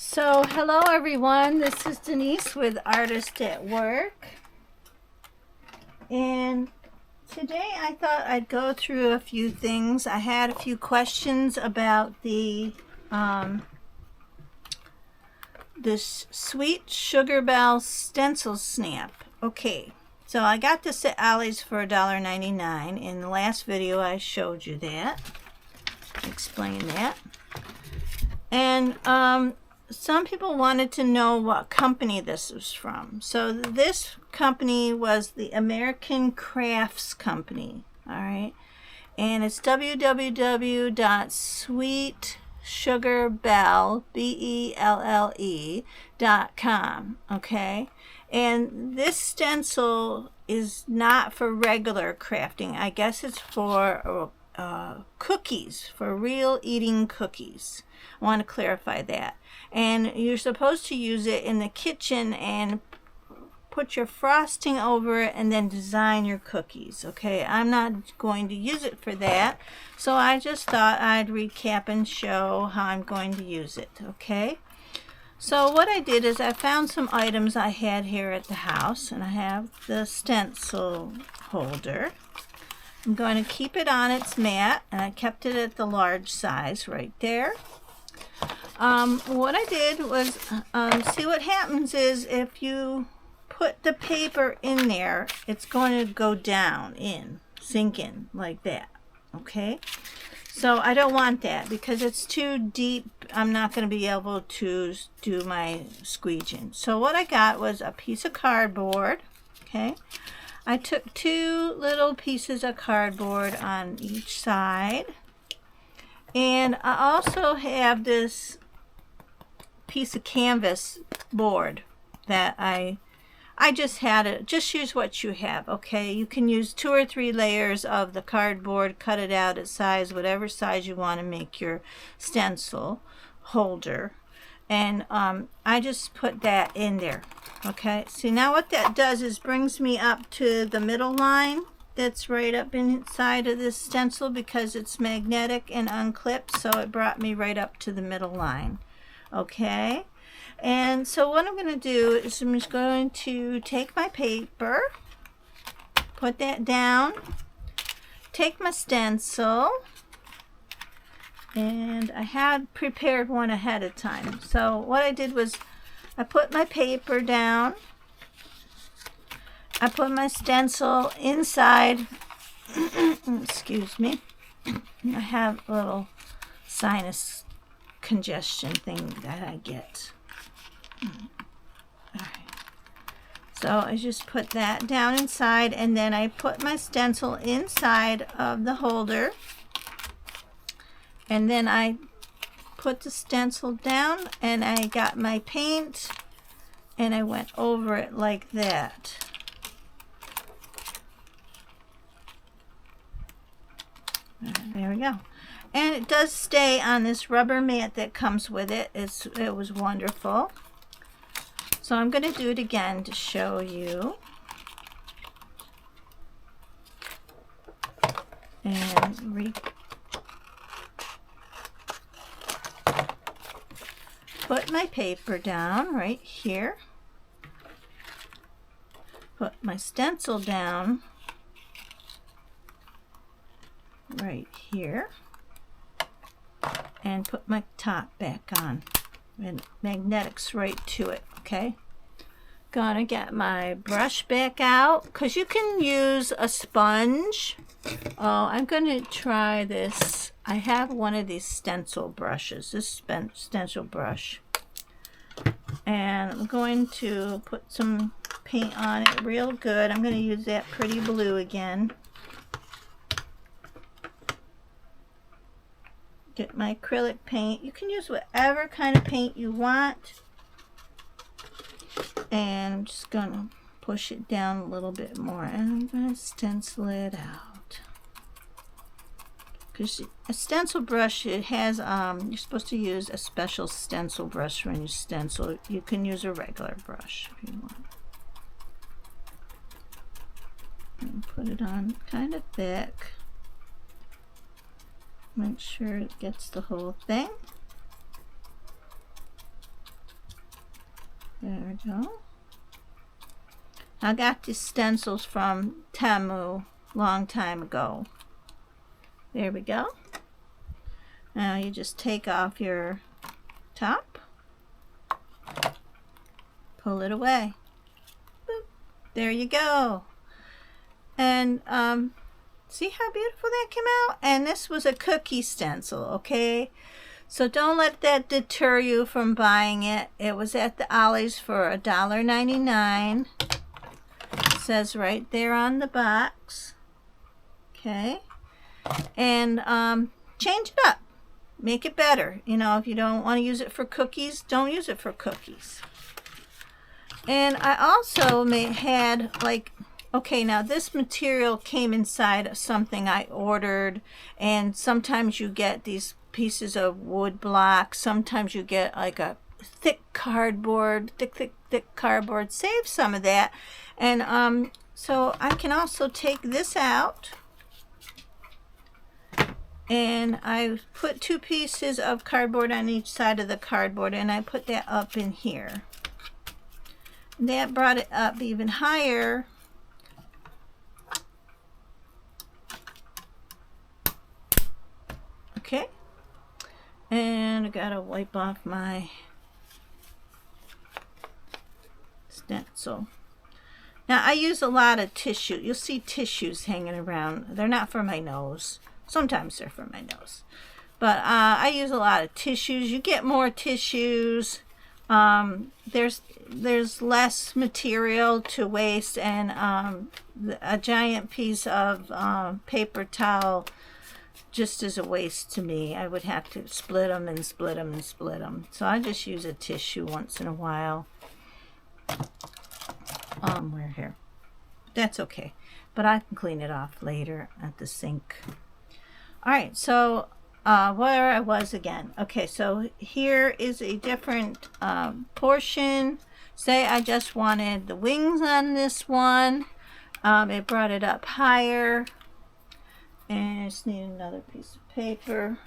So hello everyone, this is Denise with Artist at Work, and today I thought I'd go through a few things. I had a few questions about the this Sweet Sugar Bell stencil snap. Okay, so I got this at Ollie's for $1.99. In the last video I showed you that, explained that, and some people wanted to know what company this was from. So this company was the American Crafts Company, all right? And it's www.sweetsugarbell.com, okay? And this stencil is not for regular crafting. I guess it's for cookies, for real eating cookies. I want to clarify that. And you're supposed to use it in the kitchen and put your frosting over it and then design your cookies. Okay, I'm not going to use it for that, so I just thought I'd recap and show how I'm going to use it. Okay, so what I did is I found some items I had here at the house, and I have the stencil holder. I'm going to keep it on its mat, and I kept it at the large size right there. What I did was, see what happens is if you put the paper in there, it's going to go down in, sink in like that, okay? So I don't want that because it's too deep. I'm not going to be able to do my squeeging. So what I got was a piece of cardboard, okay? I took two little pieces of cardboard on each side, and I also have this piece of canvas board that I just had it. Just use what you have, okay? You can use 2 or 3 layers of the cardboard, cut it out at size, whatever size you want to make your stencil holder. And I just put that in there, okay? See, now what that does is brings me up to the middle line that's right up inside of this stencil because it's magnetic and unclipped, so it brought me right up to the middle line. Okay, and so what I'm going to do is I'm just going to take my paper, put that down, take my stencil, and I had prepared one ahead of time. So what I did was I put my paper down, I put my stencil inside, excuse me, I have a little sinus congestion thing that I get. Alright, so I just put that down inside, and then I put my stencil inside of the holder, and then I put the stencil down, and I got my paint and I went over it like that. There we go. And it does stay on this rubber mat that comes with it. It was wonderful. So I'm going to do it again to show you. And put my paper down right here. Put my stencil down right here. And put my top back on, and magnetics right to it, okay? Gonna get my brush back out, because you can use a sponge. Oh, I'm gonna try this. I have one of these stencil brushes, this stencil brush. And I'm going to put some paint on it real good. I'm gonna use that pretty blue again. Get my acrylic paint. You can use whatever kind of paint you want. And I'm just going to push it down a little bit more. And I'm going to stencil it out. Because a stencil brush, it has, you're supposed to use a special stencil brush when you stencil. You can use a regular brush if you want. And put it on kind of thick. Make sure it gets the whole thing. There we go. I got these stencils from Temu long time ago. There we go. Now you just take off your top, pull it away. Boop. There you go. And see how beautiful that came out? And this was a cookie stencil, okay? So don't let that deter you from buying it. It was at the Ollie's for $1.99. It says right there on the box. Okay. And change it up. Make it better. You know, if you don't want to use it for cookies, don't use it for cookies. And I also had like, okay, now this material came inside of something I ordered, and sometimes you get these pieces of wood blocks. Sometimes you get like a thick cardboard, thick cardboard. Save some of that. And so I can also take this out, and I put 2 pieces of cardboard on each side of the cardboard, and I put that up in here. That brought it up even higher. Okay, and I gotta wipe off my stencil. Now I use a lot of tissue. You'll see tissues hanging around. They're not for my nose. Sometimes they're for my nose. But I use a lot of tissues. You get more tissues. There's less material to waste, and a giant piece of paper towel just is a waste to me. I would have to split them and split them and split them. So I just use a tissue once in a while. We're here. That's okay. But I can clean it off later at the sink. Alright, so where I was again. Okay, so here is a different portion. Say I just wanted the wings on this one. It brought it up higher. And I just need another piece of paper.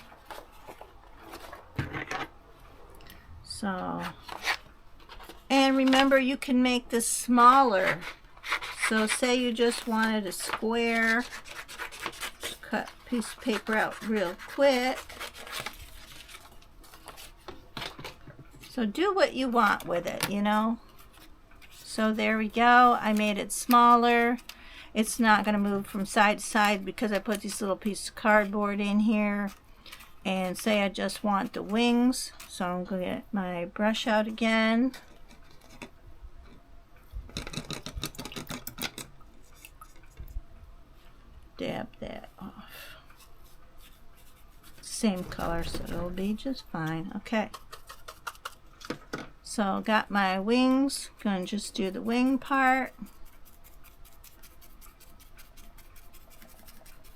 So, and remember, you can make this smaller. So say you just wanted a square. Cut a piece of paper out real quick. So do what you want with it, you know. So there we go. I made it smaller. It's not going to move from side to side because I put these little pieces of cardboard in here. And say I just want the wings. So I'm going to get my brush out again. Dab that off. Same color, so it'll be just fine. Okay. So got my wings. Gonna just do the wing part.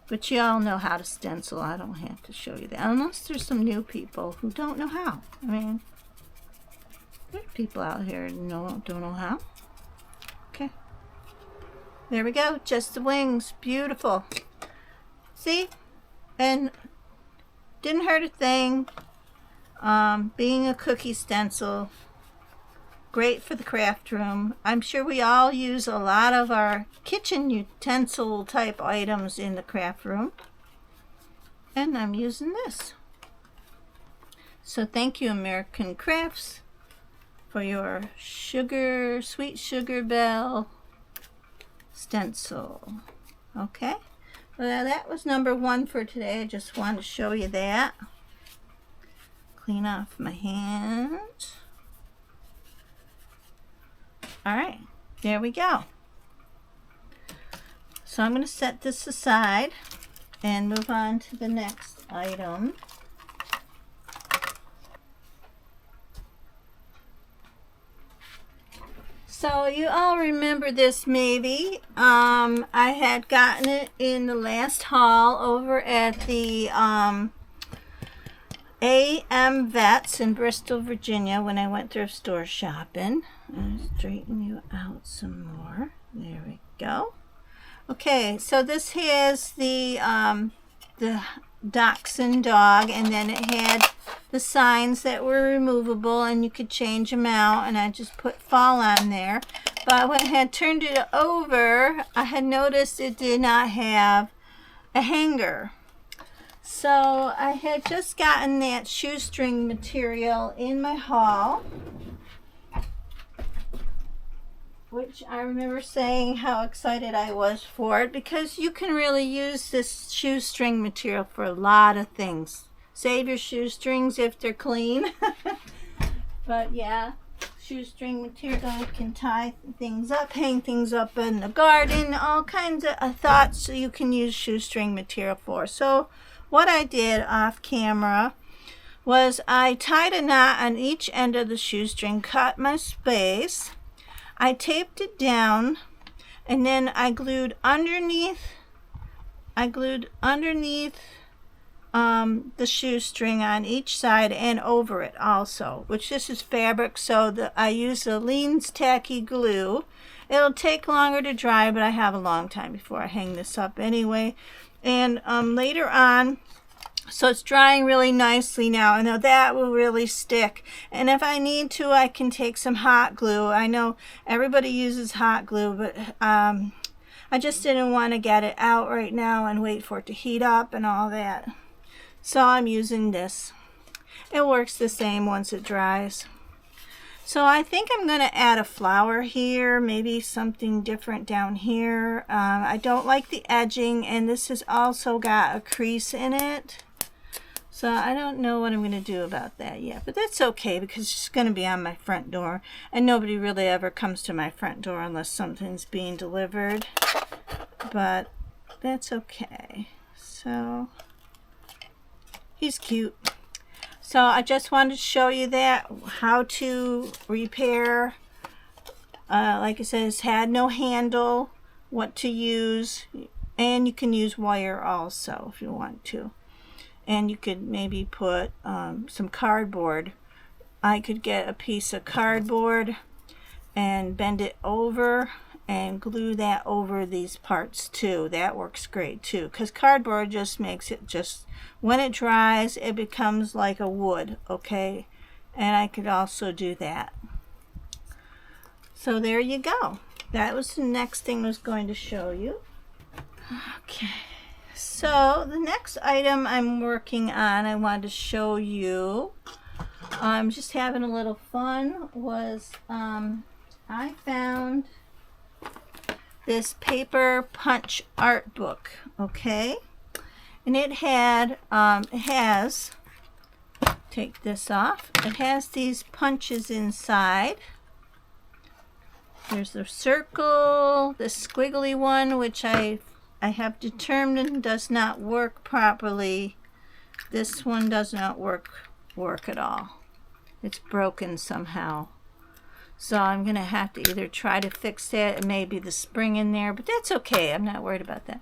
But you all know how to stencil. I don't have to show you that. Unless there's some new people who don't know how. I mean, there's people out here who don't know how. Okay. There we go. Just the wings. Beautiful. See? And didn't hurt a thing. Being a cookie stencil. Great for the craft room. I'm sure we all use a lot of our kitchen utensil type items in the craft room. And I'm using this. So thank you, American Crafts, for your sweet sugar bell stencil. Okay. Well, that was number 1 for today. I just wanted to show you that. Clean off my hands. Alright, there we go. So I'm going to set this aside and move on to the next item. So you all remember this maybe. I had gotten it in the last haul over at the AM Vets in Bristol, Virginia, when I went thrift store shopping. I'll straighten you out some more. There we go. Okay, so this has the the dachshund dog, and then it had the signs that were removable and you could change them out, and I just put fall on there. But when I had turned it over, I had noticed it did not have a hanger. So I had just gotten that shoestring material in my haul, which I remember saying how excited I was for it, because you can really use this shoestring material for a lot of things. Save your shoestrings if they're clean. But yeah, shoestring material can tie things up, hang things up in the garden, all kinds of thoughts you can use shoestring material for. So what I did off camera was I tied a knot on each end of the shoestring, cut my space, I taped it down, and then I glued underneath the shoestring on each side and over it also, which this is fabric, so I use the Lean's tacky glue. It'll take longer to dry, but I have a long time before I hang this up anyway. And later on, so it's drying really nicely now. I know that will really stick. And if I need to, I can take some hot glue. I know everybody uses hot glue, but I just didn't want to get it out right now and wait for it to heat up and all that. So I'm using this. It works the same once it dries. So I think I'm going to add a flower here, maybe something different down here. I don't like the edging, and this has also got a crease in it. So I don't know what I'm going to do about that yet, but that's okay because it's just going to be on my front door, and nobody really ever comes to my front door unless something's being delivered, but that's okay. So he's cute. So I just wanted to show you that, how to repair. Like I said, it's had no handle, what to use, and you can use wire also if you want to. And you could maybe put some cardboard. I could get a piece of cardboard and bend it over and glue that over these parts too. That works great too, because cardboard just makes it, just when it dries, it becomes like a wood, okay? And I could also do that. So there you go. That was the next thing I was going to show you. Okay. So the next item I'm working on, I wanted to show you, I'm just having a little fun, was I found this paper punch art book, okay? And it has, take this off, it has these punches inside. There's the circle, the squiggly one, which I have determined does not work properly. This one does not work at all. It's broken somehow. So I'm going to have to either try to fix that, and maybe the spring in there, but that's okay. I'm not worried about that.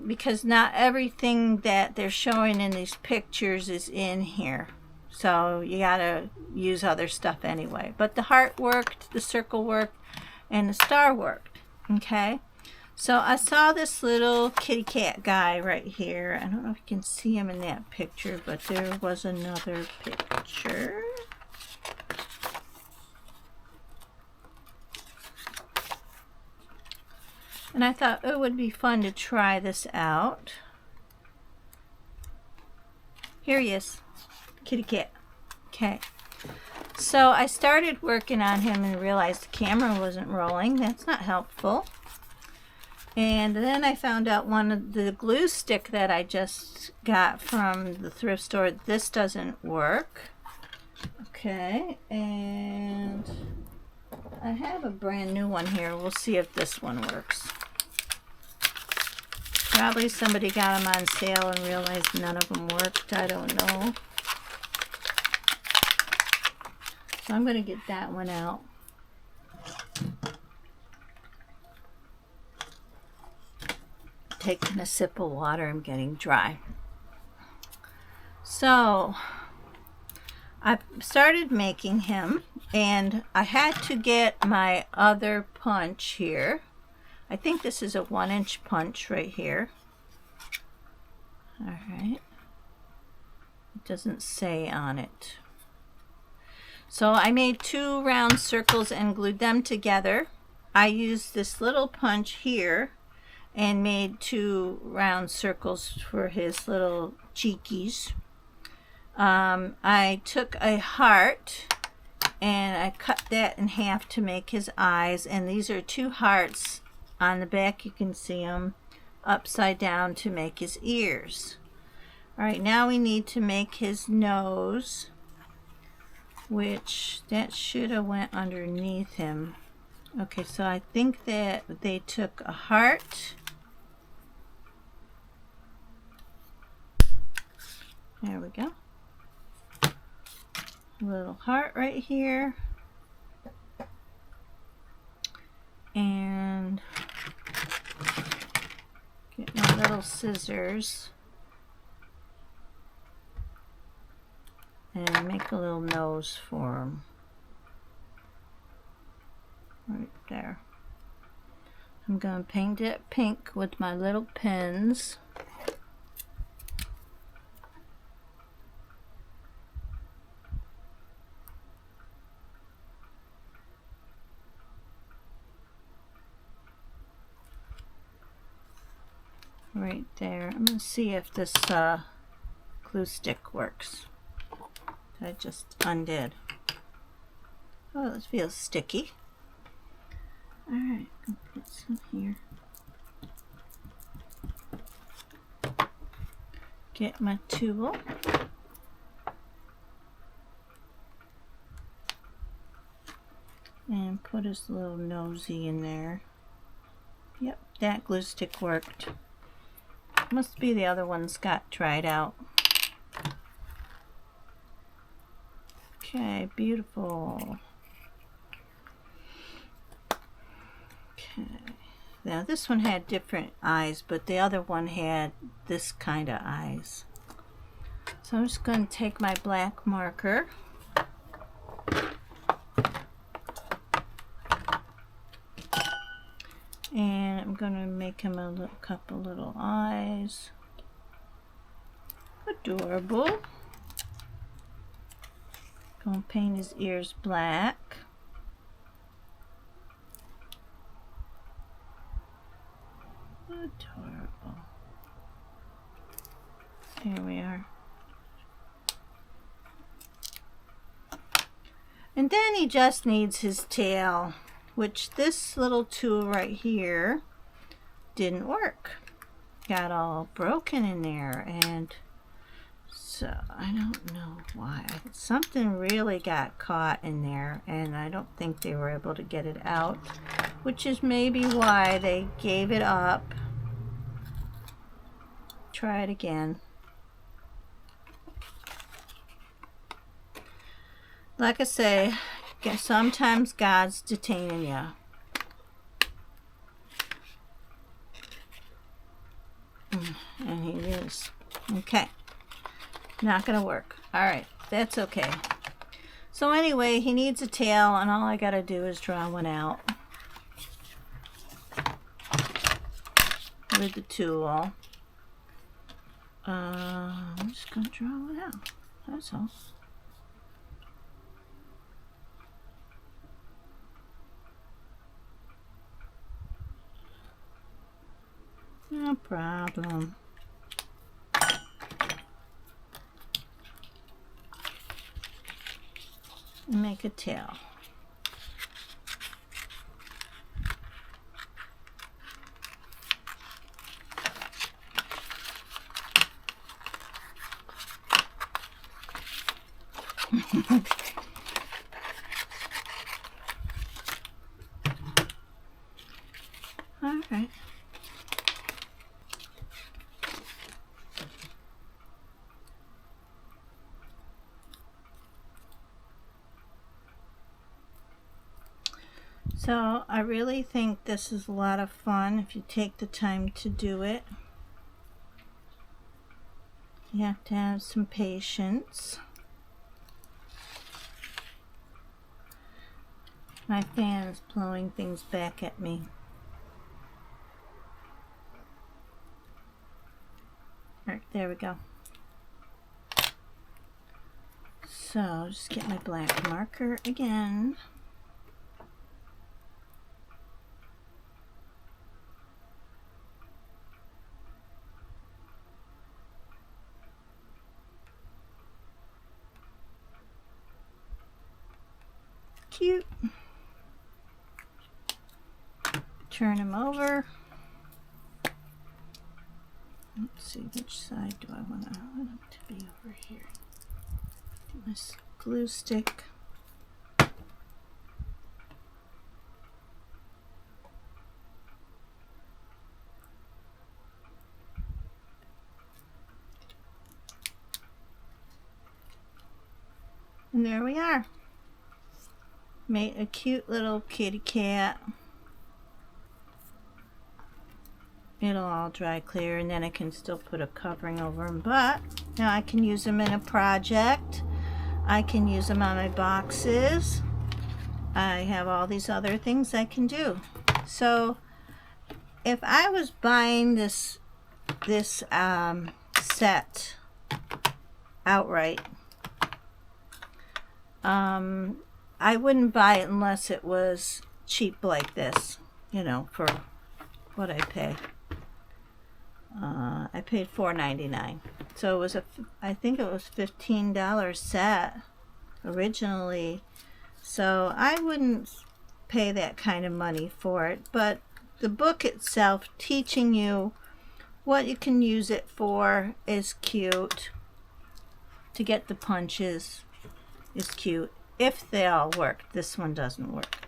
Because not everything that they're showing in these pictures is in here. So you got to use other stuff anyway. But the heart worked, the circle worked, and the star worked. Okay? So I saw this little kitty cat guy right here. I don't know if you can see him in that picture, but there was another picture. And I thought it would be fun to try this out. Here he is, kitty cat. Okay. So I started working on him and realized the camera wasn't rolling. That's not helpful. And then I found out one of the glue stick that I just got from the thrift store, this doesn't work. Okay, and I have a brand new one here. We'll see if this one works. Probably somebody got them on sale and realized none of them worked. I don't know. So I'm going to get that one out. Taking a sip of water, I'm getting dry. So I started making him, and I had to get my other punch here. I think this is a 1-inch punch right here. All right. It doesn't say on it. So I made 2 round circles and glued them together. I used this little punch here and made 2 round circles for his little cheekies. I took a heart and I cut that in half to make his eyes, and these are 2 hearts on the back. You can see them upside down to make his ears. All right, now we need to make his nose, which that should have went underneath him. Okay, so I think that they took a heart. There we go. Little heart right here. And get my little scissors and make a little nose for him. Right there. I'm going to paint it pink with my little pens. Right there. I'm going to see if this glue stick works. I just undid. Oh, this feels sticky. Alright, I'll put some here. Get my tool. And put his little nosy in there. Yep, that glue stick worked. Must be the other ones got dried out. Okay, beautiful. Okay, now this one had different eyes, but the other one had this kind of eyes. So I'm just going to take my black marker and I'm going to make him a little, couple little eyes. Adorable. Going to paint his ears black. Adorable. Here we are. And then he just needs his tail, which this little tool right here didn't work. Got all broken in there, and so I don't know why. Something really got caught in there, and I don't think they were able to get it out, which is maybe why they gave it up. Try it again. Like I say, sometimes God's detaining you. And he is. Okay. Not gonna work. Alright, that's okay. So anyway, he needs a tail, and all I gotta do is draw one out with the tool. I'm just gonna draw one out. That's all. No problem. Make a tail. All right. So I really think this is a lot of fun if you take the time to do it. You have to have some patience. My fan is blowing things back at me. Alright, there we go. So just get my black marker again. Cute. Turn them over. Let's see, which side do I want them to be over here? Get my glue stick. And there we are. Made a cute little kitty cat. It'll all dry clear, and then I can still put a covering over them, but now I can use them in a project. I can use them on my boxes. I have all these other things I can do. So if I was buying this set outright, I wouldn't buy it unless it was cheap like this, you know, for what I pay. I paid $4.99, so it was I think it was $15 set originally, so I wouldn't pay that kind of money for it. But the book itself, teaching you what you can use it for, is cute. To get the punches is cute, if they all work. This one doesn't work,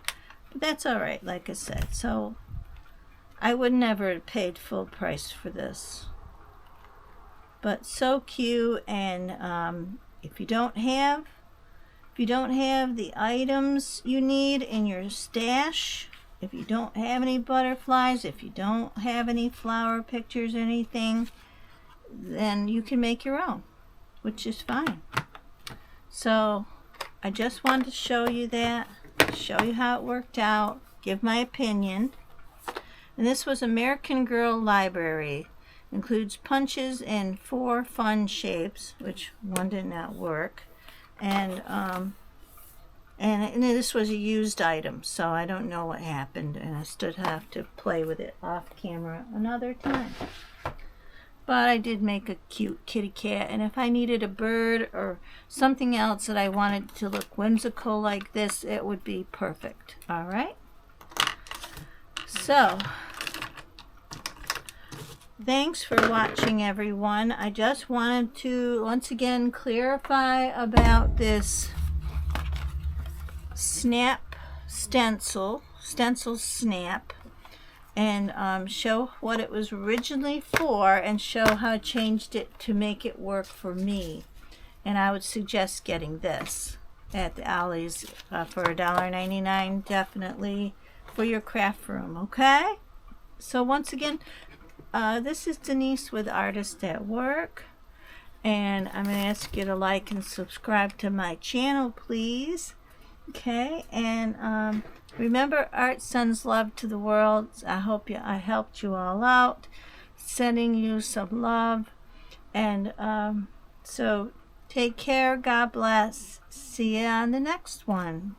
but that's all right, like I said. So I would never have paid full price for this, but so cute. And if you don't have the items you need in your stash, if you don't have any butterflies, if you don't have any flower pictures or anything, then you can make your own, which is fine. So I just wanted to show you that, show you how it worked out, give my opinion. And this was American Girl Library. Includes punches in 4 fun shapes, which one did not work. And this was a used item, so I don't know what happened, and I still have to play with it off camera another time. But I did make a cute kitty cat, and if I needed a bird or something else that I wanted to look whimsical like this, it would be perfect. All right. So, thanks for watching, everyone. I just wanted to once again clarify about this snap stencil snap, and show what it was originally for, and show how I changed it to make it work for me. And I would suggest getting this at the Ollie's for $1.99, definitely, for your craft room. Okay, so once again, this is Denise with Artist at Work, and I'm going to ask you to like and subscribe to my channel, please. Okay, and remember, art sends love to the world. I hope I helped you all out, sending you some love. And so take care, God bless, see you on the next one.